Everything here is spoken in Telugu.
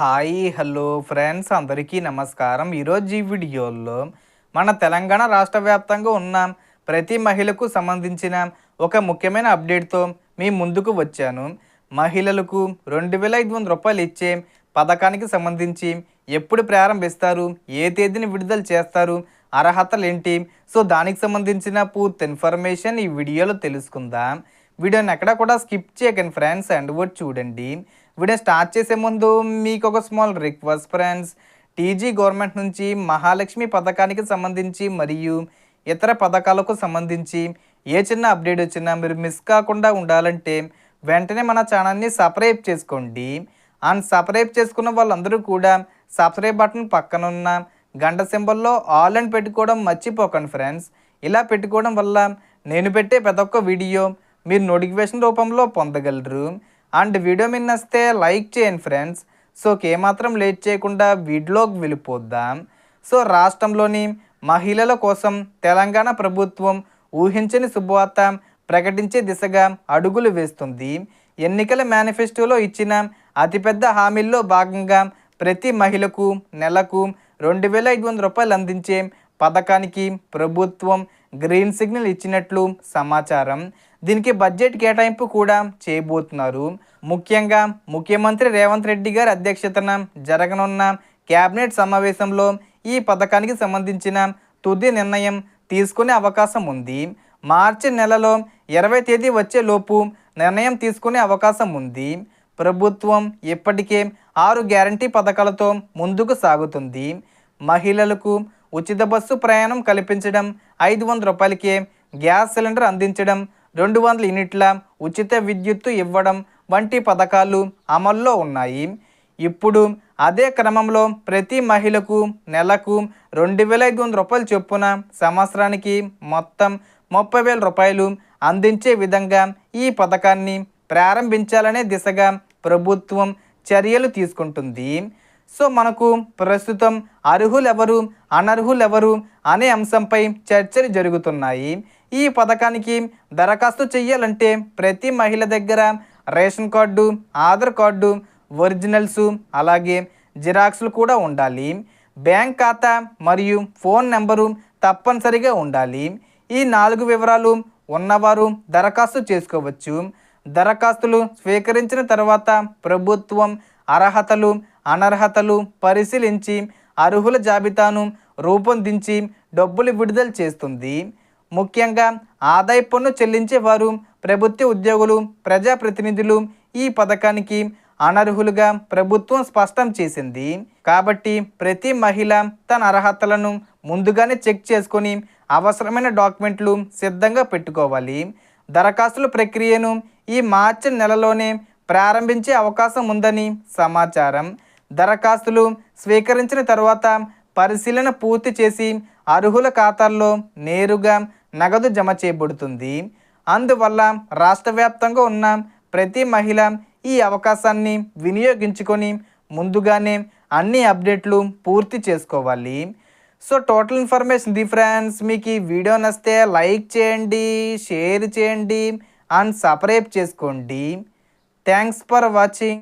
హాయ్ హలో ఫ్రెండ్స్ అందరికీ నమస్కారం. ఈరోజు ఈ వీడియోలో మన తెలంగాణ రాష్ట్ర వ్యాప్తంగా ఉన్న ప్రతి మహిళకు సంబంధించిన ఒక ముఖ్యమైన అప్డేట్తో మీ ముందుకు వచ్చాను. మహిళలకు 2500 రూపాయలు ఇచ్చే పథకానికి సంబంధించి ఎప్పుడు ప్రారంభిస్తారు, ఏ తేదీని విడుదల చేస్తారు, అర్హతలు ఏంటి, సో దానికి సంబంధించిన పూర్తి ఇన్ఫర్మేషన్ ఈ వీడియోలో తెలుసుకుందాం. వీడియోని ఎక్కడా కూడా స్కిప్ చేయకండి ఫ్రెండ్స్, అండ్ వర్డ్ చూడండి. వీడియో స్టార్ట్ చేసే ముందు మీకు ఒక small request friends. TG government నుంచి మహాలక్ష్మి పథకానికి సంబంధించి మరియు ఇతర పథకాలకు సంబంధించి ఏ చిన్న అప్డేట్ వచ్చినా మీరు మిస్ కాకుండా ఉండాలంటే వెంటనే మన ఛానల్ని సబ్స్క్రైబ్ చేసుకోండి. అండ్ సబ్స్క్రైబ్ చేసుకున్న వాళ్ళందరూ కూడా సబ్స్క్రైబ్ బటన్ పక్కన ఉన్న గంట సింబల్లో ఆల్ అని పెట్టుకోవడం మర్చిపోకండి ఫ్రెండ్స్. ఇలా పెట్టుకోవడం వల్ల నేను పెట్టే ప్రతి ఒక్క వీడియో మీరు నోటిఫికేషన్ రూపంలో పొందగలరు. అండ్ వీడియో మీరు నచ్చితే లైక్ చేయండి ఫ్రెండ్స్. సో ఏమాత్రం లేట్ చేయకుండా వీడియోకి వెళ్ళిపోద్దాం. సో రాష్ట్రంలోని మహిళల కోసం తెలంగాణ ప్రభుత్వం ఊహించని శుభవార్త ప్రకటించే దిశగా అడుగులు వేస్తుంది. ఎన్నికల మేనిఫెస్టోలో ఇచ్చిన అతిపెద్ద హామీల్లో భాగంగా ప్రతి మహిళకు నెలకు 2500 రూపాయలు అందించే పథకానికి ప్రభుత్వం గ్రీన్ సిగ్నల్ ఇచ్చినట్లు సమాచారం. దీనికి బడ్జెట్ కేటాయింపు కూడా చేయబోతున్నారు. ముఖ్యంగా ముఖ్యమంత్రి రేవంత్ రెడ్డి గారి అధ్యక్షతన జరగనున్న కేబినెట్ సమావేశంలో ఈ పథకానికి సంబంధించిన తుది నిర్ణయం తీసుకునే అవకాశం ఉంది. మార్చి నెలలో 20 తేదీ వచ్చేలోపు నిర్ణయం తీసుకునే అవకాశం ఉంది. ప్రభుత్వం ఇప్పటికే 6 గ్యారంటీ పథకాలతో ముందుకు సాగుతుంది. మహిళలకు ఉచిత బస్సు ప్రయాణం కల్పించడం, 500 రూపాయలకే గ్యాస్ సిలిండర్ అందించడం, 200 యూనిట్ల ఉచిత విద్యుత్తు ఇవ్వడం వంటి పథకాలు అమల్లో ఉన్నాయి. ఇప్పుడు అదే క్రమంలో ప్రతి మహిళకు నెలకు 2500 రూపాయలు చొప్పున సంవత్సరానికి మొత్తం 30,000 రూపాయలు అందించే విధంగా ఈ పథకాన్ని ప్రారంభించాలనే దిశగా ప్రభుత్వం చర్యలు తీసుకుంటుంది. సో మనకు ప్రస్తుతం అర్హులెవరు, అనర్హులెవరు అనే అంశంపై చర్చలు జరుగుతున్నాయి. ఈ పథకానికి దరఖాస్తు చేయాలంటే ప్రతి మహిళ దగ్గర ration card, Aadhaar card, originals, అలాగే జిరాక్స్లు కూడా ఉండాలి. బ్యాంక్ ఖాతా మరియు ఫోన్ నెంబరు తప్పనిసరిగా ఉండాలి. ఈ 4 వివరాలు ఉన్నవారు దరఖాస్తు చేసుకోవచ్చు. దరఖాస్తులు స్వీకరించిన తర్వాత ప్రభుత్వం అర్హతలు, అనర్హతలు పరిశీలించి అర్హుల జాబితాను రూపొందించి డబ్బులు విడుదల చేస్తుంది. ముఖ్యంగా ఆదాయ పన్ను చెల్లించేవారు, ప్రభుత్వ ఉద్యోగులు, ప్రజాప్రతినిధులు ఈ పథకానికి అనర్హులుగా ప్రభుత్వం స్పష్టం చేసింది. కాబట్టి ప్రతి మహిళ తన అర్హతలను ముందుగానే చెక్ చేసుకొని అవసరమైన డాక్యుమెంట్లు సిద్ధంగా పెట్టుకోవాలి. దరఖాస్తుల ప్రక్రియను ఈ మార్చి నెలలోనే ప్రారంభించే అవకాశం ఉందని సమాచారం. దరఖాస్తులు స్వీకరించిన తర్వాత పరిశీలన పూర్తి చేసి అర్హుల ఖాతాల్లో నేరుగా నగదు జమ చేయబడుతుంది. అందువల్ల రాష్ట్ర వ్యాప్తంగా ఉన్న ప్రతి మహిళ ఈ అవకాశాన్ని వినియోగించుకొని ముందుగానే అన్ని అప్డేట్లు పూర్తి చేసుకోవాలి. So total information the friends. మీకు ఈ వీడియో నచ్చితే లైక్ చేయండి, షేర్ చేయండి అండ్ సబ్స్క్రైబ్ చేసుకోండి. Thanks for watching.